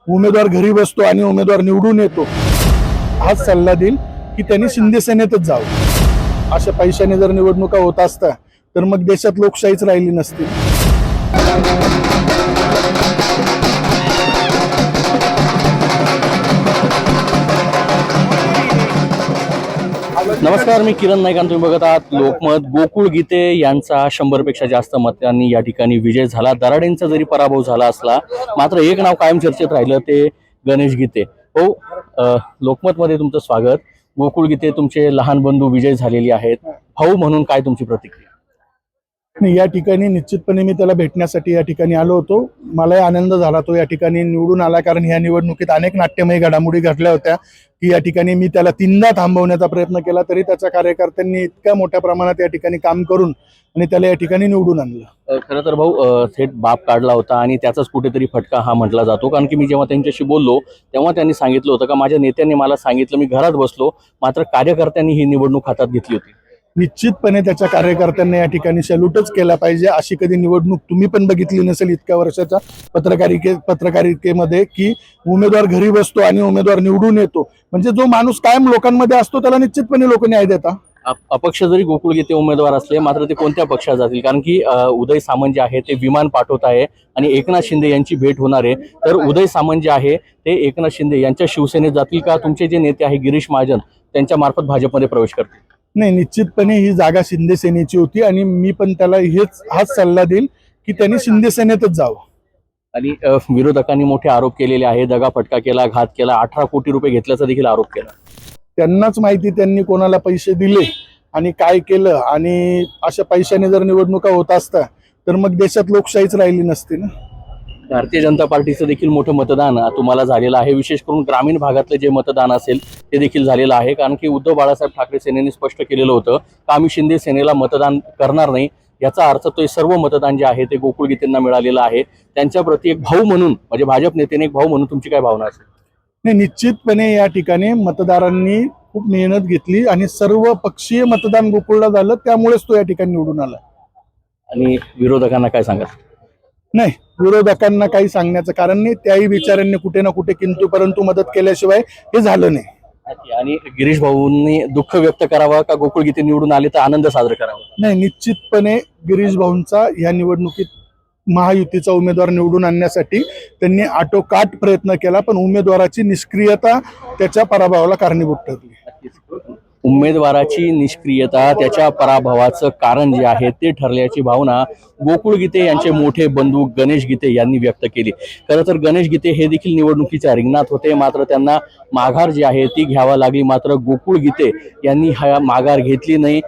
उमेदवार घरी बसतो आणि उमेदवार निवडून येतो हाच सल्ला देईल की त्यांनी शिंदे सेनेतच जावं। अशा पैशाने जर निवडणुका होत असता तर मग देशात लोकशाहीच राहिली नसती। नमस्कार, मी किरण नाईक आणि तुम्ही बघत आहात लोकमत। गोकुळ गीते यांचा 100 पेक्षा जास्त मतांनी या ठिकाणी विजय झाला। दराडेंचा जरी पराभव झाला असला मात्र एक नाव कायम चर्चेत राहिलं ते गणेश गीते। हो, लोकमत मध्ये तुमचं स्वागत। गोकुळ गीते तुमचे लहान बंधू विजय झालेले आहेत, भाऊ म्हणून काय तुमची प्रतिक्रिया? नाही, या ठिकाणी निश्चितपणे मी त्याला भेटण्यासाठी या ठिकाणी आलो होतो। मलाही आनंद झाला तो या ठिकाणी निवडून आला, कारण या निवडणुकीत अनेक नाट्यमय घडामोडी घडल्या होत्या की या ठिकाणी मी त्याला 3दा थांबवण्याचा प्रयत्न केला, तरी त्याच्या कार्यकर्त्यांनी इतक्या मोठ्या प्रमाणात या ठिकाणी काम करून आणि त्याला या ठिकाणी निवडून आणलं। खरं तर भाऊ, थेट बाप काढला होता आणि त्याचाच कुठेतरी फटका हा म्हटला जातो, कारण की मी जेव्हा त्यांच्याशी बोललो तेव्हा त्यांनी सांगितलं होतं का माझ्या नेत्यांनी मला सांगितलं, मी घरात बसलो, मात्र कार्यकर्त्यांनी ही निवडणूक हातात घेतली होती। निश्चितपणे त्याच्या कार्यकर्त्यांना या ठिकाणी सॅल्यूटच केला पाहिजे। अशी कधी निवडणूक तुम्ही पण बघितली नसेल इतक्या वर्षाच्या पत्रकारितेमध्ये की उमेदवार घरी बसतो आणि उमेदवार निवडून येतो। म्हणजे जो माणूस कायम लोकांमध्ये असतो त्याला निश्चितपणे लोक न्याय देतात। अपक्ष जरी गोकुळ गीते उमेदवार असले मात्र ते कोणत्या पक्षात जातील? कारण की उदय सामंत जे आहे ते विमान पाठवत आहे आणि एकनाथ शिंदे यांची भेट होणार आहे, तर उदय सामंत जे आहे ते एकनाथ शिंदे यांच्या शिवसेनेत जातील का तुमचे जे नेते आहे गिरीश महाजन त्यांच्या मार्फत भाजपमध्ये प्रवेश करतील? नाही, निश्चितपणे ही जागा शिंदे सेनेची होती आणि मी पण त्याला हाच सल्ला देईल की त्यांनी शिंदे सेनेतच जावं। आणि विरोधकांनी मोठे आरोप केलेले आहे, दगाफटका केला, घात केला, 18 कोटी रुपये घेतल्याचा देखील आरोप केला। त्यांनाच माहिती त्यांनी कोणाला पैसे दिले आणि काय केलं, आणि अशा पैशाने जर निवडणुका होत असता तर मग देशात लोकशाहीच राहिली नसती ना। भारतीय जनता पार्टीचं देखील मोठं मतदान तुम्हाला झालेलं आहे, विशेष करून ग्रामीण भागातलं जे मतदान असेल ते देखील झालेलं आहे, कारण की उद्धव बाळासाहेब ठाकरे सेनेने स्पष्ट केलेलं होतं का आम्ही शिंदे सेनेला मतदान करणार नाही। याचा अर्थ तो सर्व मतदान जे आहे ते गोकुळ गीतेंना मिळालेलं आहे। त्यांच्या प्रती एक भाऊ म्हणून, म्हणजे भाजप नेत्याने एक भाऊ म्हणून तुमची काय भावना असेल? नाही, निश्चितपणे या ठिकाणी मतदारांनी खूप मेहनत घेतली आणि सर्व पक्षीय मतदान गोकुळला झालं, त्यामुळेच तो या ठिकाणी निवडून आला। आणि विरोधकांना काय सांगा? नाही, विरोधकांना काही सांगण्याचं कारण नाही, त्याही विचारांनी कुठे ना कुठे किंतु परंतु मदत केल्याशिवाय हे झालं नाही। आणि गिरीश भाऊंनी दुःख व्यक्त करावं का गोकुळ गीते निवडून आले तर आनंद साजरा करावा? नाही, निश्चितपणे गिरीश भाऊंचा या निवडणुकीत महायुतीचा उमेदवार निवडून आणण्यासाठी त्यांनी आटोकाट प्रयत्न केला, पण उमेदवाराची निष्क्रियता त्याच्या पराभवाला कारणीभूत ठरली। उमेदवाराची निष्क्रियता त्याच्या पराभवाचं कारण जे आहे ते ठरल्याची भावना गोकुळ गीते यांचे मोठे बंधू गणेश गीते यांनी व्यक्त केली। खरं तर गणेश गीते हे देखील निवडणुकीच्या रिंगणात होते, मात्र त्यांना माघार जी आहे ती घ्यावी लागली, मात्र गोकुळ गीते यांनी हा माघार घेतली नाही।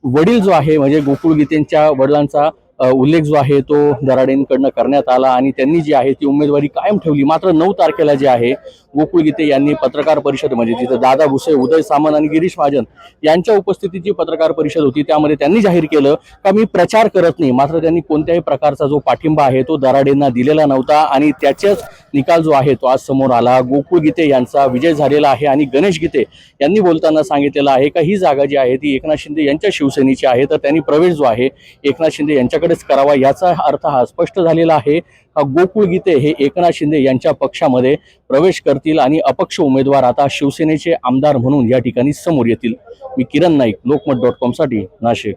वडील जो आहे, म्हणजे गोकुळ गीतेंच्या वडिलांचा उल्लेख जो आहे तो दराडेंकडनं करण्यात आला आणि त्यांनी जी आहे ती उमेदवारी कायम ठेवली। मात्र 9 तारखेला जे आहे गोकुळ गीते यांनी पत्रकार परिषद, म्हणजे जिथे दादा भुसे, उदय सामंत आणि गिरीश महाजन यांच्या उपस्थितीची पत्रकार परिषद होती, त्यामध्ये त्यांनी जाहीर केलं का मी प्रचार करत नाही, मात्र त्यांनी कोणत्याही प्रकारचा जो पाठिंबा आहे तो दराडेंना दिलेला नव्हता आणि त्याचाच निकाल जो आहे तो आज समोर आला। गोकुळ गीते यांचा विजय झालेला आहे आणि गणेश गीते यांनी बोलताना सांगितलेलं आहे का ही जागा जी आहे ती एकनाथ शिंदे यांच्या शिवसेनेची आहे, तर त्यांनी प्रवेश जो आहे एकनाथ शिंदे यांच्याकडेच करावा। याचा अर्थ हा स्पष्ट झालेला आहे का गोकुळ गीते हे एकनाथ शिंदे यांच्या पक्षामध्ये प्रवेश करतील आणि अपक्ष उमेदवार आता शिवसेनेचे आमदार म्हणून या ठिकाणी समोर येतील। मी किरण नाईक, लोकमत.com साठी नाशिक।